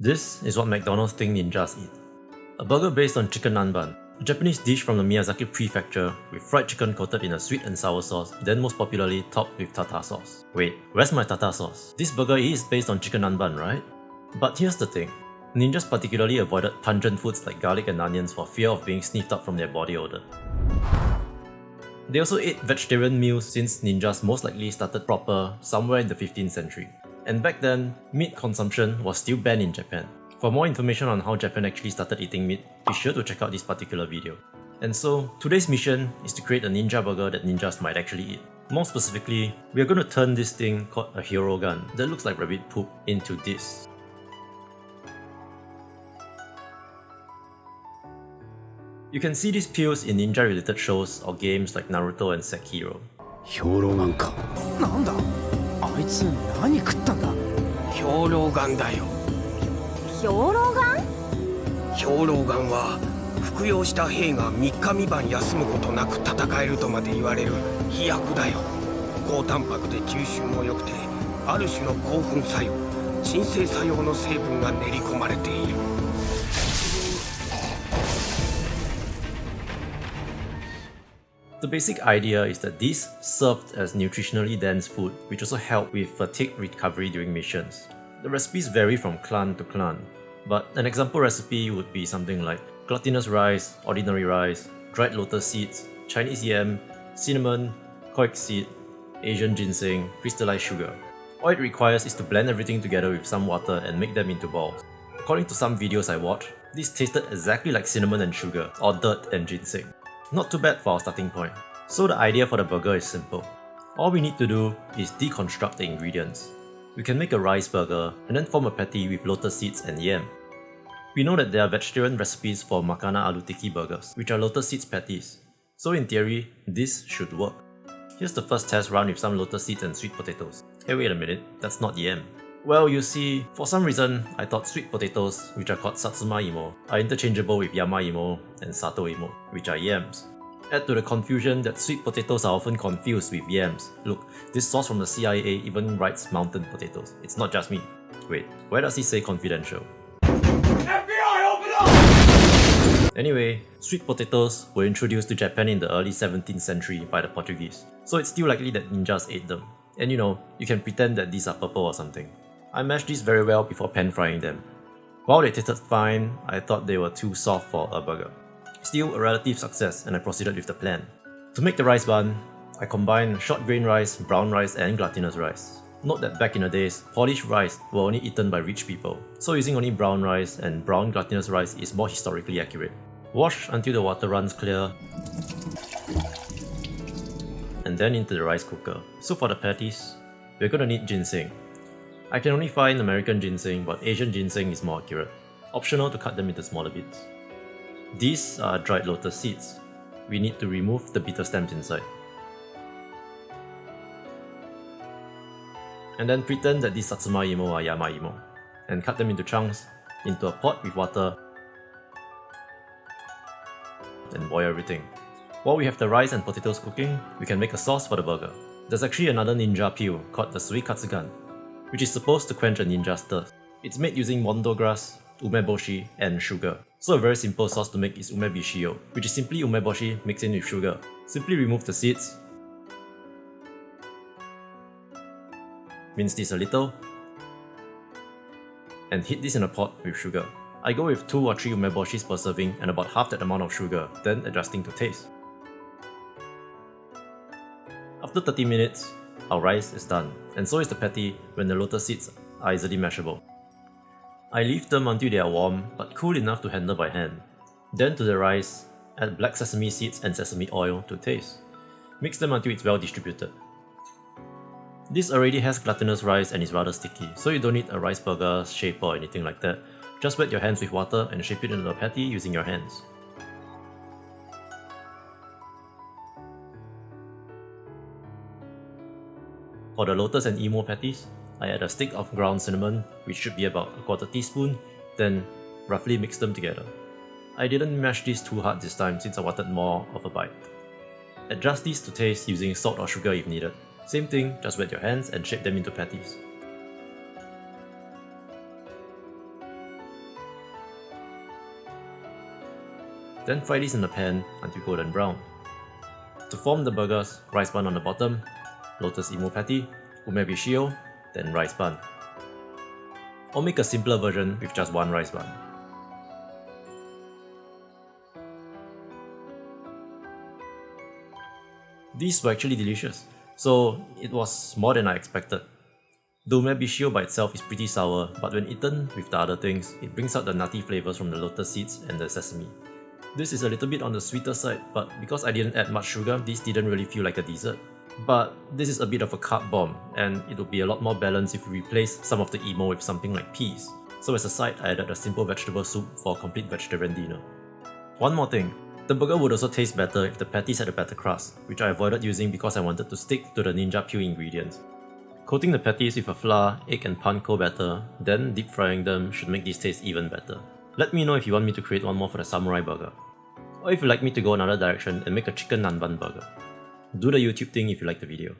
This is what McDonald's think ninjas eat. A burger based on chicken naan bun, a Japanese dish from the Miyazaki prefecture with fried chicken coated in a sweet and sour sauce, then most popularly topped with tartar sauce. Wait, where's my tartar sauce? This burger is based on chicken naan bun, right? But here's the thing. Ninjas particularly avoided pungent foods like garlic and onions for fear of being sniffed out from their body odor. They also ate vegetarian meals since ninjas most likely started proper somewhere in the 15th century. And back then, meat consumption was still banned in Japan. For more information on how Japan actually started eating meat, be sure to check out this particular video. And so, today's mission is to create a ninja burger that ninjas might actually eat. More specifically, we are going to turn this thing called a Hyourougan that looks like rabbit poop into this. You can see these pills in ninja-related shows or games like Naruto and Sekiro. 兵糧丸か。なんだあいつ何食ったんだ。兵糧丸だよ。兵糧丸？兵糧丸は服用した兵が3日3晩休むことなく戦えるとまで言われる飛薬だよ。高タンパクで吸収も良くて、ある種の興奮作用、鎮静作用の成分が練り込まれている。The basic idea is that these served as nutritionally dense food, which also helped with fatigue recovery during missions. The recipes vary from clan to clan, but an example recipe would be something like glutinous rice, ordinary rice, dried lotus seeds, Chinese yam, cinnamon, koik seed, Asian ginseng, crystallized sugar. All it requires is to blend everything together with some water and make them into balls. According to some videos I watched, this tasted exactly like cinnamon and sugar, or dirt and ginseng. Not too bad for our starting point. So the idea for the burger is simple. All we need to do is deconstruct the ingredients. We can make a rice burger and then form a patty with lotus seeds and yam. We know that there are vegetarian recipes for makana aloo tikki burgers, which are lotus seeds patties. So in theory, this should work. Here's the first test run with some lotus seeds and sweet potatoes. Hey, wait a minute, that's not yam. Well, you see, for some reason, I thought sweet potatoes, which are called Satsuma Imo, are interchangeable with Yama Imo and Sato Imo, which are yams. Add to the confusion that sweet potatoes are often confused with yams. Look, this source from the CIA even writes mountain potatoes. It's not just me. Wait, where does he say confidential? FBI, open up! Anyway, sweet potatoes were introduced to Japan in the early 17th century by the Portuguese, so it's still likely that ninjas ate them. And you know, you can pretend that these are purple or something. I mashed these very well before pan frying them. While they tasted fine, I thought they were too soft for a burger. Still a relative success, and I proceeded with the plan. To make the rice bun, I combined short grain rice, brown rice and glutinous rice. Note that back in the days, polished rice were only eaten by rich people, so using only brown rice and brown glutinous rice is more historically accurate. Wash until the water runs clear, and then into the rice cooker. So for the patties, we're gonna need ginseng. I can only find American ginseng, but Asian ginseng is more accurate. Optional to cut them into smaller bits. These are dried lotus seeds. We need to remove the bitter stems inside. And then pretend that these Satsuma Imo are Yama Imo, and cut them into chunks, into a pot with water, and boil everything. While we have the rice and potatoes cooking, we can make a sauce for the burger. There's actually another ninja peel called the Suikatsugan, which is supposed to quench a ninja's thirst. It's made using mondo grass, umeboshi, and sugar. So a very simple sauce to make is UMEBISHIO, which is simply umeboshi mixed in with sugar. Simply remove the seeds, mince this a little, and heat this in a pot with sugar. I go with 2 or 3 Umeboshis per serving and about half that amount of sugar, then adjusting to taste. After 30 minutes, our rice is done, and so is the patty when the lotus seeds are easily mashable. I leave them until they are warm, but cool enough to handle by hand. Then to the rice, add black sesame seeds and sesame oil to taste. Mix them until it's well distributed. This already has glutinous rice and is rather sticky, so you don't need a rice burger shaper or anything like that. Just wet your hands with water and shape it into a patty using your hands. For the Lotus and Imo patties, I add a stick of ground cinnamon, which should be about a quarter teaspoon, then roughly mix them together. I didn't mash these too hard this time since I wanted more of a bite. Adjust these to taste using salt or sugar if needed. Same thing, just wet your hands and shape them into patties. Then fry these in the pan until golden brown. To form the burgers, rice bun on the bottom, Lotus Imo patty, UMEBISHIO, then rice bun. Or make a simpler version with just one rice bun. These were actually delicious, so it was more than I expected. The UMEBISHIO by itself is pretty sour, but when eaten with the other things, it brings out the nutty flavours from the lotus seeds and the sesame. This is a little bit on the sweeter side, but because I didn't add much sugar, this didn't really feel like a dessert. But this is a bit of a carb bomb, and it would be a lot more balanced if we replace some of the emo with something like peas. So as a side, I added a simple vegetable soup for a complete vegetarian dinner. One more thing, the burger would also taste better if the patties had a better crust, which I avoided using because I wanted to stick to the Ninja Peel ingredients. Coating the patties with a flour, egg and panko batter, then deep frying them should make these taste even better. Let me know if you want me to create one more for the samurai burger. Or if you'd like me to go another direction and make a chicken nanban burger. Do the YouTube thing if you like the video.